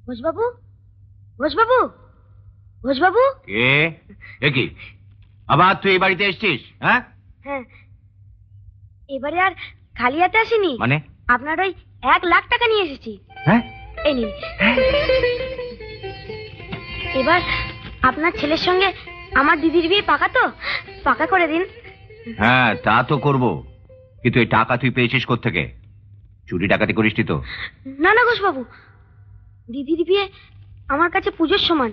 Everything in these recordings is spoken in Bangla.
ঘোষবাবু, ঘোষবাবু, ঘোষবাবু। কে? কি আবার তুই এই বাড়িতে এসেছিস? হ্যাঁ হ্যাঁ, এবারে আর খালি হাতে আসিনি। মানে? আপনার ওই 1,00,000 টাকা নিয়ে এসেছি। হ্যাঁ, এই নিন। এবার আপনার ছেলের সঙ্গে আমার দিদির বিয়ে পাকা তো? পাকা করে দিন। হ্যাঁ তা তো করবো, কিন্তু এই টাকা তুই পেয়েছিস কোত্থেকে? চুরি ডাকাতি করিসনি তো? না না ঘোষবাবু, দিদির বিয়ে আমার কাছে পুজোর সমান,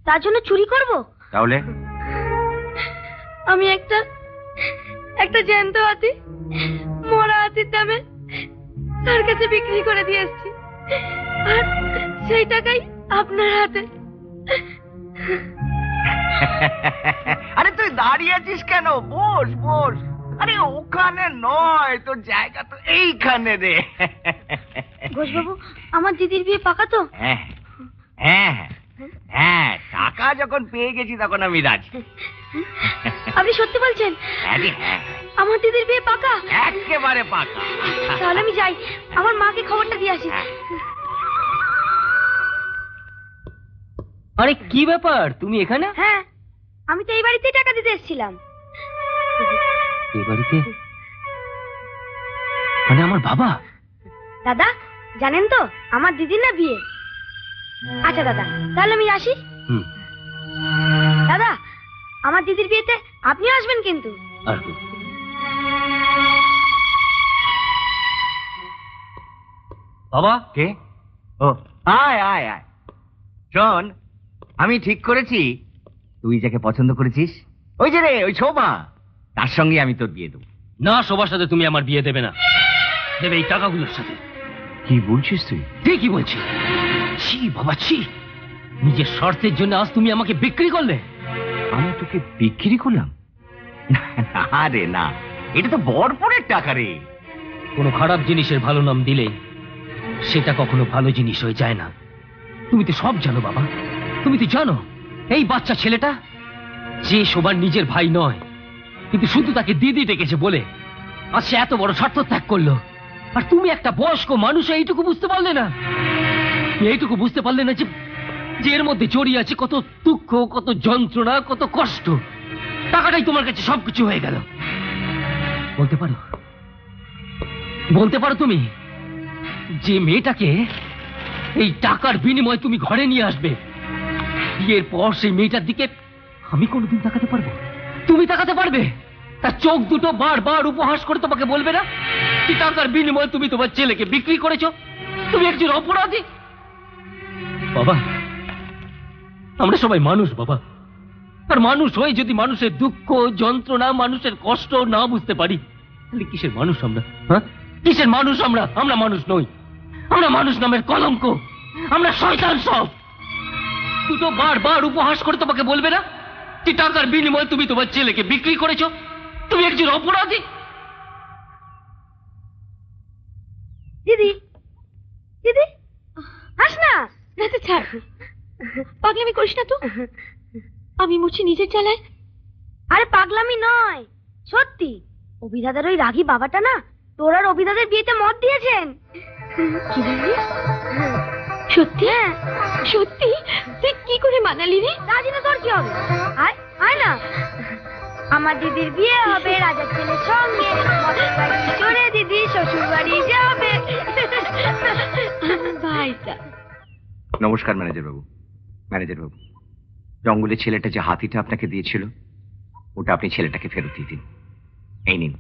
তার জন্য চুরি করব? তাহলে? আমি একটা জ্যান্ত হাতি মরা হাতির দামে তার কাছে বিক্রি করে দিয়ে এসেছি, আর সেই টাকাই আপনার হাতে। আরে তুই দাঁড়িয়ে আছিস কেন? বস বস। আরে ওখানে নয়, তোর জায়গা তো এইখানে রে। ঘোষবাবু, আমার দিদির বিয়ে পাকা তো? হ্যাঁ হ্যাঁ হ্যাঁ, টাকা যখন পেয়ে গেছি তখন আমি রাজি। আপনি সত্যি বলছেন? হ্যাঁ, আমার দিদির বিয়ে পাকা? একেবারে পাকা। তাহলে আমি যাই, আমার মাকে খবরটা দিয়ে আসি। আরে কি ব্যাপার, তুমি এখানে? হ্যাঁ, আমি তো এই বাড়িতেই টাকা দিতে এসেছিলাম। এই বাড়িতে? মানে আমার বাবা? দাদা, জানেন তো আমার দিদির না বিয়ে। আচ্ছা দাদা, তাহলে আমি আসি। দাদা, আমার দিদির বিয়েতে আপনিও আসবেন কিন্তু। আসবো। বাবা? কে? ও, আয় আয় আয়। শোন, আমি ঠিক করেছি, তুই যাকে পছন্দ করেছিস ওই যে রে, ওই শোভা, তার সঙ্গে আমি তোর বিয়ে দেবো। না, সবার সাথে তুমি আমার বিয়ে দেবে না, দেবে এই টাকাগুলোর সাথে। কি বলছিস তুই? ঠিকই বলছি। ছি বাবা, ছি। নিজের স্বার্থের জন্য আজ তুমি আমাকে বিক্রি করলে। আমি তোকে বিক্রি করলাম? না রে না, এটা তো বরপরের টাকা রে। কোনো খারাপ জিনিসের ভালো নাম দিলে সেটা কখনো ভালো জিনিস হয়ে যায় না। তুমি তো সব জানো বাবা, তুমি তো জানো এই বাচ্চা ছেলেটা যে সবার নিজের ভাই নয়, কিন্তু শুধু তাকে দিদি ডেকেছে বলে আজ সে এত বড় স্বার্থ ত্যাগ করলো। আর তুমি একটা বয়স্ক মানুষ এইটুকু বুঝতে পারলে না? এইটুকু বুঝতে পারলে না যে এর মধ্যে জড়িয়ে আছে কত দুঃখ, কত যন্ত্রণা, কত কষ্ট। টাকাটাই তোমার কাছে সবকিছু হয়ে গেল। বলতে পারো, বলতে পারো তুমি যে মেয়েটাকে এই টাকার বিনিময়ে তুমি ঘরে নিয়ে আসবে, বিয়ের পর সেই মেয়েটার দিকে আমি কোনোদিন তাকাতে পারবো? তুমি তাকাতে পারবে? তার চোখ দুটো বারবার উপহাস করে তোমাকে বলবে না কি টাকার বিনিময়ে তুমি তোমার ছেলেকে বিক্রি করেছো, তুমি একজন অপরাধী? বাবা, আমরা সবাই মানুষ বাবা, আর মানুষ হয়ে যদি মানুষের দুঃখ, যন্ত্রণা, মানুষের কষ্ট না বুঝতে পারি, তাহলে কিসের মানুষ আমরা? হ্যাঁ, কিসের মানুষ আমরা? আমরা মানুষ নই, আমরা মানুষ নামের কলঙ্ক, আমরা শয়তান সব। দুটো বারবার উপহাস করে তোমাকে বলবে না কি টাকার বিনিময়ে তুমি তোমার ছেলেকে বিক্রি করেছো, তুমি একজন অপরাধী? দিদি, দিদি, হাস না। ছাড়, পাগলামি করিস না তো। আমি মুছি নিজের চালায়। আরে পাগলামি নয়, সত্যি। অভিদাদের ওই রাগী বাবাটা না তোর আর অভিদাদের বিয়েতে মত দিয়েছেন। কি বললি? সত্যি? সত্যি? তুই কি করে মানালি রে? রাজি না তোর কি হবে? আয় আয় না, আমার দিদির বিয়ে হবে রাজার ছেলের সঙ্গে। চলে দিদি শ্বশুর বাড়ি যাবে। ভাইটা। নমস্কার ম্যানেজার বাবু। ম্যানেজার বাবু, জঙ্গলের ছেলেটা যে হাতিটা আপনাকে দিয়েছিল ওটা আপনি ছেলেটাকে ফেরত দিয়ে দিন। এই নিন,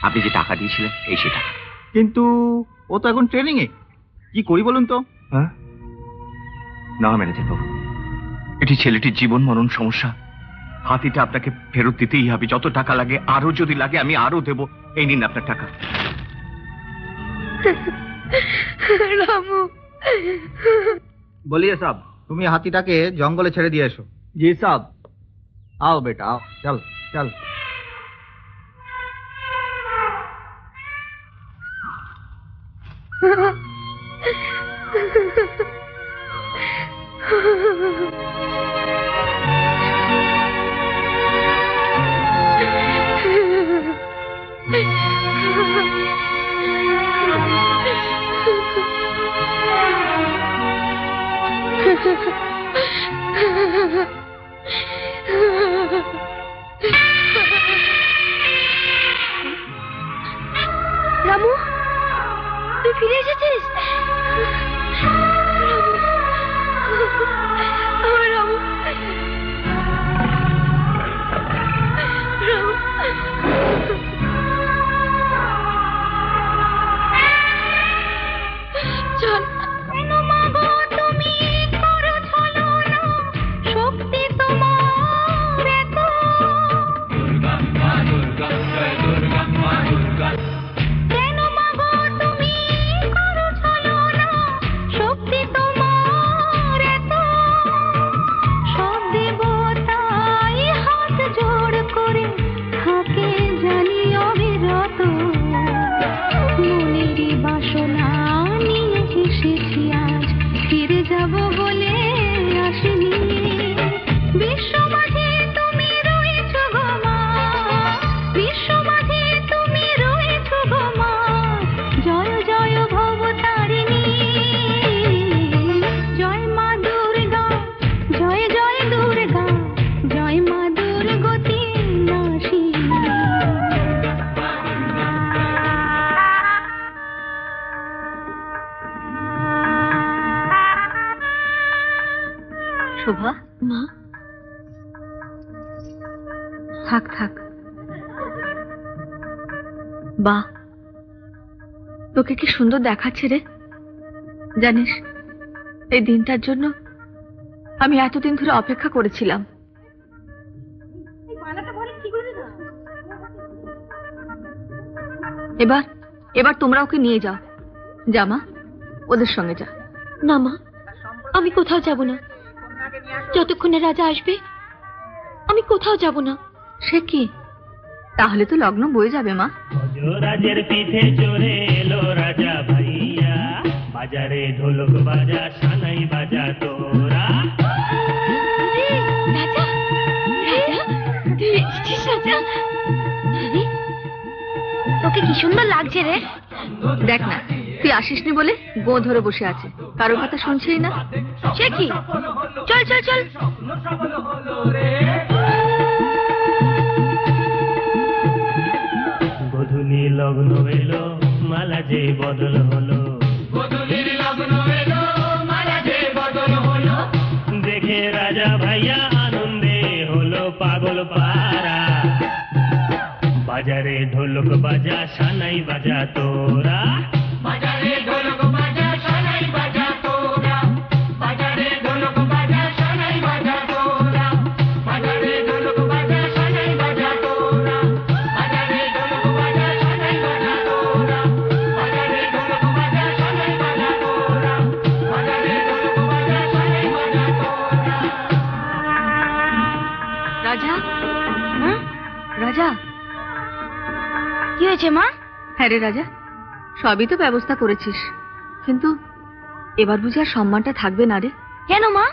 আপনি যে টাকা দিয়েছিলেন এই সেটা। কিন্তু ও তো এখন ট্রেনিং এ, কি করি বলুন তো? হ্যাঁ না ম্যানেজার বাবু, এটি ছেলেটির জীবন মরণ সমস্যা। হাতিটা আপনাকে ফেরত দিতেই হবে, যত টাকা লাগে, আরো যদি লাগে আমি আরো দেব। এই নিন আপনার টাকা। রামু, বলিए साहब, তুমি হাতিটাকে জঙ্গলে ছেড়ে দিয়ে এসো। জি সাহেব। आओ बेटा आओ, चल चल। রামু, তুই ফিরে এসেছিস? আমার রামু, রামু। চল। তুমি করো ছলনা, শক্তি তোমার এত। কেন মাগো তুমি করো ছলনা, শক্তি তোমার এত। সব দেবতাই হাত জোড় করে থাকে জানি অবিরত। মনেরই বাসনা নিয়ে এসেছি আজ, ফিরে যাব বলে আসিনি। বিশ্ব মাঝে তুমি রয়েছ গো মা, বিশ্ব মাঝে তুমি রয়েছ গো মা। জয় জয় ভবতারিণী, জয় মা দুর্গা, জয় জয় দুর্গা, জয় মা দুর্গতি নাশিনী। শোভা, মা থাক থাক। বাহ, তোকে কি সুন্দর দেখাচ্ছে রে। জানিস, এই দিনটার জন্য আমি এতদিন ধরে অপেক্ষা করেছিলাম। এবার এবার তোমরা ওকে নিয়ে যাও। যা মা, ওদের সঙ্গে যা। না মা, আমি কোথাও যাব না। যতক্ষণে রাজা আসবে আমি কোথাও যাব না। সে কি, তাহলে তো লগ্ন বয়ে যাবে মা। রাজের পিঠে চড়ে এলো রাজা ভাইয়া, বাজারে ঢোলক বাজা সানাই বাজা তোরা। রাজা, রাজা, তুই এসেছিস রাজা? তোকে কি সুন্দর লাগছে রে। দেখ না, তুই আসিসনি বলে গো ধরে বসে আছে, কারোর কথা শুনছেই না। সে কি, চল চল চল। গধূলি লগ্ন এলো, মালা যে বদল হলো। দেখে রাজা ভাইয়া আনন্দে হলো পাগল পারা। বাজারে ঢোলক বাজা সানাই বাজা তোরা। বাজারে ঢোলক বাজা সানাই বাজা তোরা। বাজারে ঢোলক বাজা সানাই বাজা তোরা। বাজারে ঢোলক বাজা সানাই বাজা তোরা। বাজারে ঢোলক বাজা সানাই বাজা তোরা। বাজারে ঢোলক বাজা সানাই বাজা তোরা। বাজারে ঢোলক বাজা সানাই বাজা তোরা। রাজা, রাজা, কি হয়েছে মা? হ্যাঁ রে রাজা, সবই তো ব্যবস্থা করেছিস, কিন্তু এবার বুঝি আর সম্মানটা থাকবে না রে। কেন মা?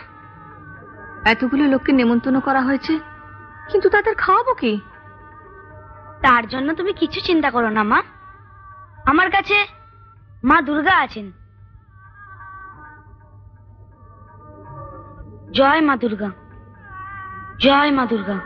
এতগুলো লোককে নেমন্তন্ন করা হয়েছে, কিন্তু তাদের খাওয়াবো কি? তার জন্য তুমি কিছু চিন্তা করো না মা, আমার কাছে মা দুর্গা আছেন। জয় মা দুর্গা, জয় মা দুর্গা।